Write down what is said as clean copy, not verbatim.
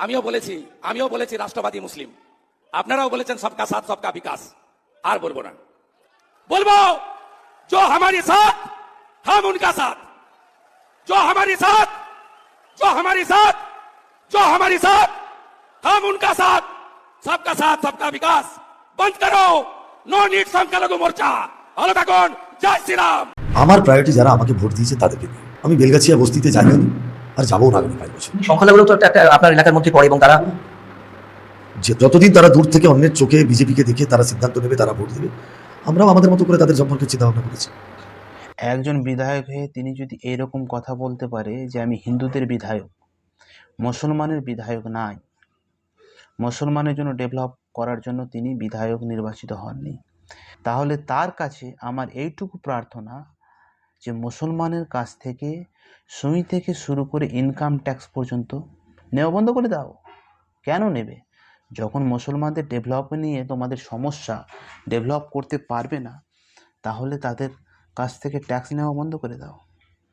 আমিও বলেছি রাষ্ট্রবাদী মুসলিম, আপনারাও বলেছেন সবকা সাথ সবকা বিকাশ। আর বলবো না, বলবো जो हमारे साथ हम उनका साथ, जो हमारे साथ जो हमारे साथ जो हमारे साथ हम उनका साथ, साथ सबका विकास बंद करो, नो नीड সংখ্যালঘু মোর্চা। ভালো থাকুন, জয় শ্রীরাম। আমার প্রায়োরিটি যারা আমাকে ভোট দিয়েছে তাদেরকে নিয়ে। আমি বেলগাছিয়া বস্তিতে যাইও না আর যাবো না আগামী 5 বছর। সংখ্যালঘুরা তো একটা আপনার এলাকার মধ্যে পড়ে এবং তারা যতদিন তারা দূর থেকে অন্যের চোখে বিজেপিকে দেখে তারা সিদ্ধান্ত নেবে, তারা ভোট দেবে। আমরাও আমাদের মতো করে তাদের সম্পর্কে চিন্তা ভাবনা করেছি। একজন বিধায়ক হয়ে তিনি যদি এরকম কথা বলতে পারে যে আমি হিন্দুদের বিধায়ক, মুসলমানের বিধায়ক নাই, মুসলমানের জন্য ডেভেলপ করার জন্য তিনি বিধায়ক নির্বাচিত হননি, তাহলে তার কাছে আমার এইটুকু প্রার্থনা যে মুসলমানের কাছ থেকে সুই থেকে শুরু করে ইনকাম ট্যাক্স পর্যন্ত নেওয়া বন্ধ করে দাও। কেন নেবে? যখন মুসলমানদের ডেভেলপ নিয়ে তোমাদের সমস্যা, ডেভেলপ করতে পারবে না, তাহলে তাদের কাছ থেকে ট্যাক্স নেওয়া বন্ধ করে দাও।